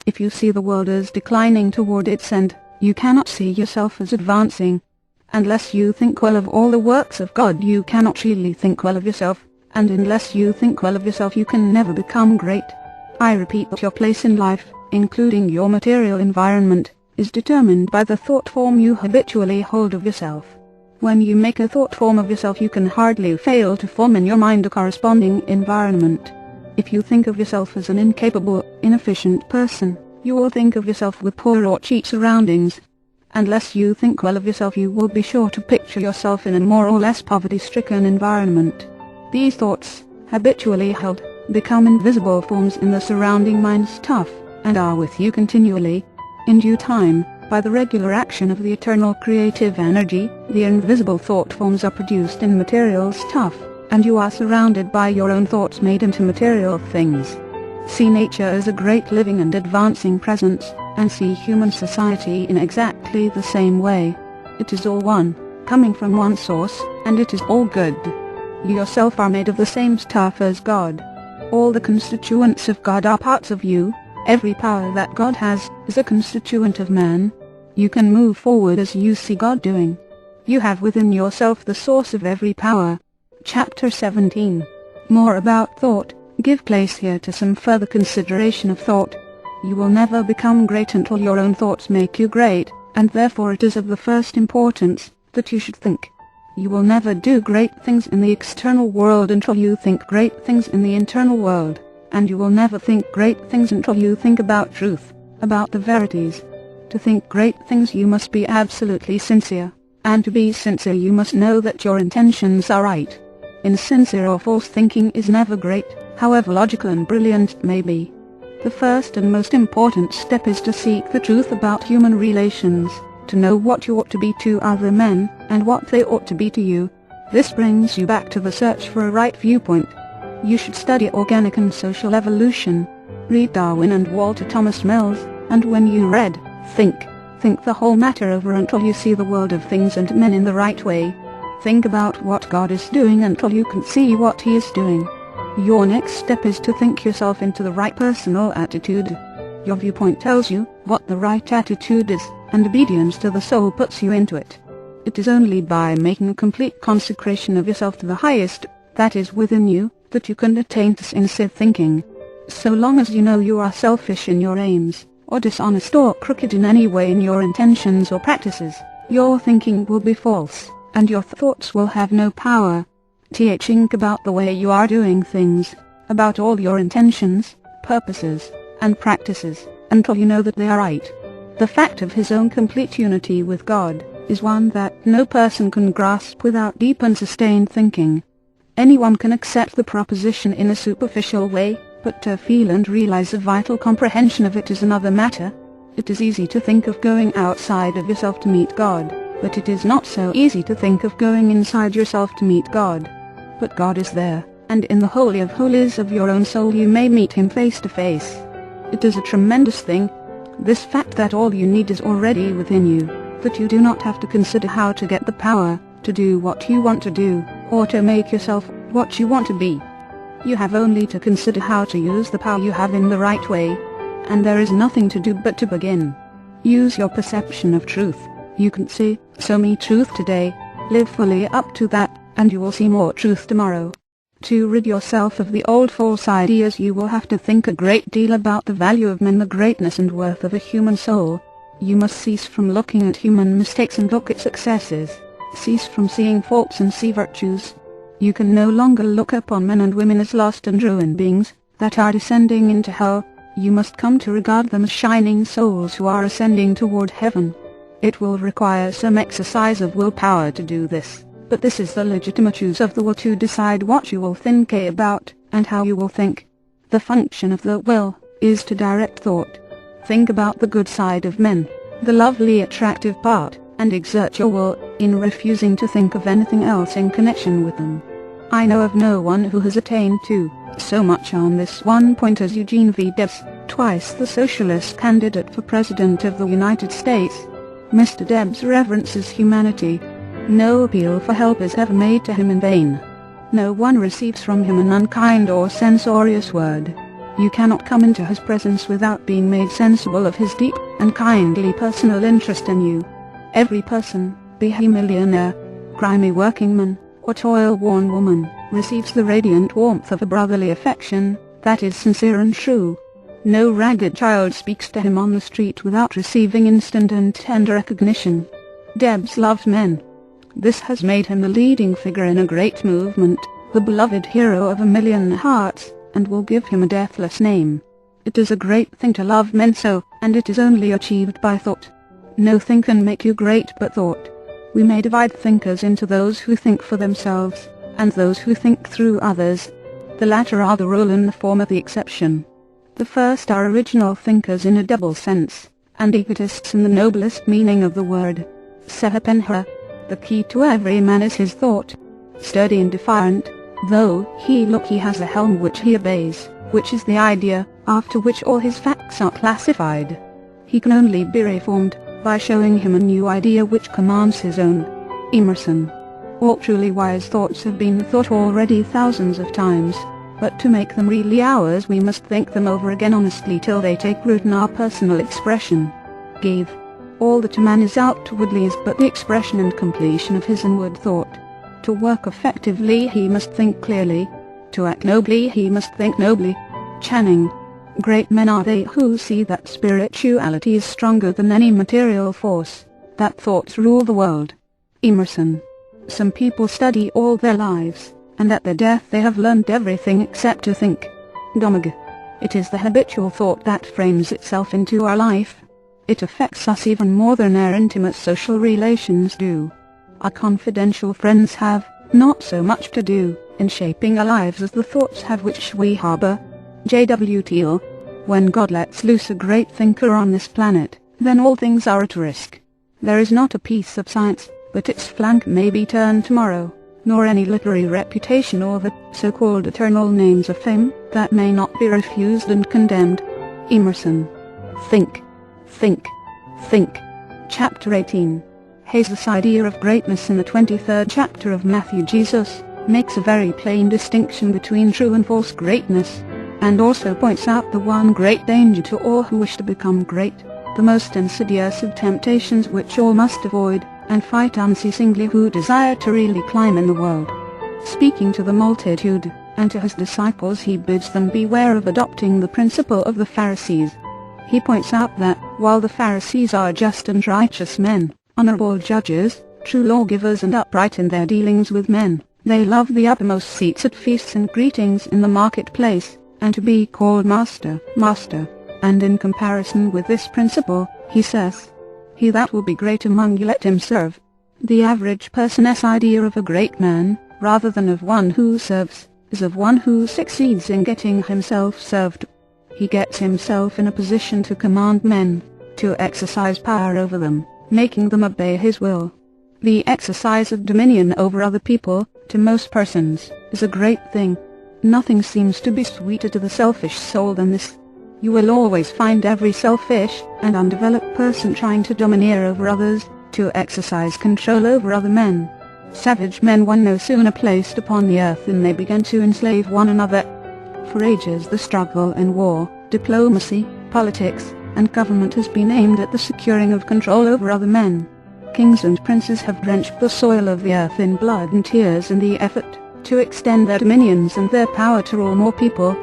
If you see the world as declining toward its end, you cannot see yourself as advancing. Unless you think well of all the works of God, you cannot really think well of yourself, and unless you think well of yourself, you can never become great. I repeat that your place in life, including your material environment, is determined by the thought form you habitually hold of yourself. When you make a thought form of yourself, you can hardly fail to form in your mind a corresponding environment. If you think of yourself as an incapable, inefficient person, you will think of yourself with poor or cheap surroundings. Unless you think well of yourself, you will be sure to picture yourself in a more or less poverty-stricken environment. These thoughts, habitually held, become invisible forms in the surrounding mind's stuff, and are with you continually. In due time, by the regular action of the eternal creative energy, the invisible thought forms are produced in material stuff, and you are surrounded by your own thoughts made into material things. See nature as a great living and advancing presence, and see human society in exactly the same way. It is all one, coming from one source, and it is all good. You yourself are made of the same stuff as God. All the constituents of God are parts of you. Every power that God has is a constituent of man. You can move forward as you see God doing. You have within yourself the source of every power. Chapter 17. More about thought. Give place here to some further consideration of thought. You will never become great until your own thoughts make you great, and therefore it is of the first importance that you should think. You will never do great things in the external world until you think great things in the internal world, and you will never think great things until you think about truth, about the verities. To think great things you must be absolutely sincere, and to be sincere you must know that your intentions are right. Insincere or false thinking is never great, however logical and brilliant it may be. The first and most important step is to seek the truth about human relations, to know what you ought to be to other men, and what they ought to be to you. This brings you back to the search for a right viewpoint. You should study organic and social evolution. Read Darwin and Walter Thomas Mills, and when you read, think the whole matter over until you see the world of things and men in the right way. Think about what God is doing until you can see what He is doing. Your next step is to think yourself into the right personal attitude. Your viewpoint tells you what the right attitude is, and obedience to the soul puts you into it. It is only by making a complete consecration of yourself to the highest, that is within you, that you can attain to sincere thinking. So long as you know you are selfish in your aims, or dishonest or crooked in any way in your intentions or practices, your thinking will be false, and your thoughts will have no power. Think about the way you are doing things, about all your intentions, purposes, and practices, until you know that they are right. The fact of his own complete unity with God is one that no person can grasp without deep and sustained thinking. Anyone can accept the proposition in a superficial way, but to feel and realize a vital comprehension of it is another matter. It is easy to think of going outside of yourself to meet God, but it is not so easy to think of going inside yourself to meet God. But God is there, and in the Holy of Holies of your own soul you may meet Him face to face. It is a tremendous thing, this fact that all you need is already within you, that you do not have to consider how to get the power to do what you want to do, or to make yourself what you want to be. You have only to consider how to use the power you have in the right way, and there is nothing to do but to begin. Use your perception of truth. You can see so me truth today, live fully up to that, and you will see more truth tomorrow. To rid yourself of the old false ideas, you will have to think a great deal about the value of men, the greatness and worth of a human soul. You must cease from looking at human mistakes and look at successes. Cease from seeing faults and see virtues. You can no longer look upon men and women as lost and ruined beings that are descending into hell. You must come to regard them as shining souls who are ascending toward heaven. It will require some exercise of willpower to do this, but this is the legitimate use of the will to decide what you will think about, and how you will think. The function of the will is to direct thought. Think about the good side of men, the lovely attractive part, and exert your will in refusing to think of anything else in connection with them. I know of no one who has attained to so much on this one point as Eugene V. Debs, twice the socialist candidate for President of the United States. Mr. Debs reverences humanity. No appeal for help is ever made to him in vain. No one receives from him an unkind or censorious word. You cannot come into his presence without being made sensible of his deep and kindly personal interest in you. Every person, be he millionaire, grimy workingman, or toil-worn woman, receives the radiant warmth of a brotherly affection that is sincere and true. No ragged child speaks to him on the street without receiving instant and tender recognition. Debs loves men. This has made him the leading figure in a great movement, the beloved hero of a million hearts, and will give him a deathless name. It is a great thing to love men so, and it is only achieved by thought. No thing can make you great but thought. We may divide thinkers into those who think for themselves, and those who think through others. The latter are the rule and the former the exception. The first are original thinkers in a double sense, and egotists in the noblest meaning of the word. Sehapenha. The key to every man is his thought. Sturdy and defiant, though he has a helm which he obeys, which is the idea, after which all his facts are classified. He can only be reformed by showing him a new idea which commands his own. Emerson. All truly wise thoughts have been thought already thousands of times, but to make them really ours we must think them over again honestly till they take root in our personal expression. Give. All that a man is outwardly is but the expression and completion of his inward thought. To work effectively he must think clearly. To act nobly he must think nobly. Channing. Great men are they who see that spirituality is stronger than any material force, that thoughts rule the world. Emerson. Some people study all their lives, and at their death they have learned everything except to think. Domag. It is the habitual thought that frames itself into our life. It affects us even more than our intimate social relations do. Our confidential friends have not so much to do in shaping our lives as the thoughts have which we harbor. J.W. Teal. When God lets loose a great thinker on this planet, then all things are at risk. There is not a piece of science, but its flank may be turned tomorrow, nor any literary reputation or the so-called eternal names of fame that may not be refused and condemned. Emerson. Think. Think. Think. Chapter 18. Hayes' idea of greatness in the 23rd chapter of Matthew. Jesus makes a very plain distinction between true and false greatness, and also points out the one great danger to all who wish to become great, the most insidious of temptations which all must avoid and fight unceasingly who desire to really climb in the world. Speaking to the multitude, and to his disciples he bids them beware of adopting the principle of the Pharisees. He points out that, while the Pharisees are just and righteous men, honorable judges, true lawgivers and upright in their dealings with men, they love the uppermost seats at feasts and greetings in the marketplace, and to be called Master, Master. And in comparison with this principle, he says, he that will be great among you let him serve. The average person's idea of a great man, rather than of one who serves, is of one who succeeds in getting himself served. He gets himself in a position to command men, to exercise power over them, making them obey his will. The exercise of dominion over other people, to most persons, is a great thing. Nothing seems to be sweeter to the selfish soul than this. You will always find every selfish and undeveloped person trying to domineer over others, to exercise control over other men. Savage men were no sooner placed upon the earth than they began to enslave one another. For ages the struggle in war, diplomacy, politics, and government has been aimed at the securing of control over other men. Kings and princes have drenched the soil of the earth in blood and tears in the effort to extend their dominions and their power to rule more people.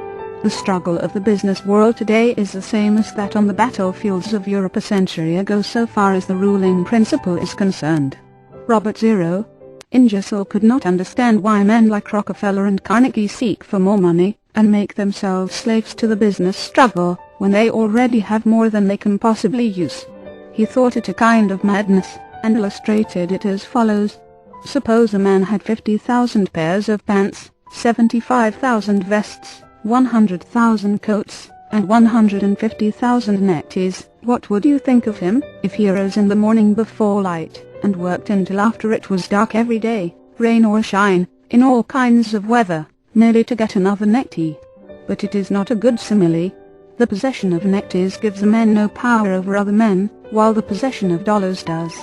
The struggle of the business world today is the same as that on the battlefields of Europe a century ago so far as the ruling principle is concerned. Robert Zero. Ingersoll could not understand why men like Rockefeller and Carnegie seek for more money, and make themselves slaves to the business struggle, when they already have more than they can possibly use. He thought it a kind of madness, and illustrated it as follows. Suppose a man had 50,000 pairs of pants, 75,000 vests, 100,000 coats, and 150,000 neckties. What would you think of him, if he rose in the morning before light, and worked until after it was dark every day, rain or shine, in all kinds of weather, merely to get another necktie? But it is not a good simile. The possession of neckties gives a man no power over other men, while the possession of dollars does.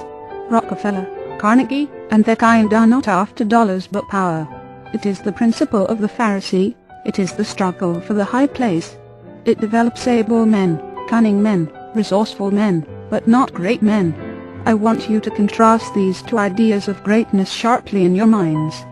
Rockefeller, Carnegie, and their kind are not after dollars but power. It is the principle of the Pharisee. It is the struggle for the high place. It develops able men, cunning men, resourceful men, but not great men. I want you to contrast these two ideas of greatness sharply in your minds.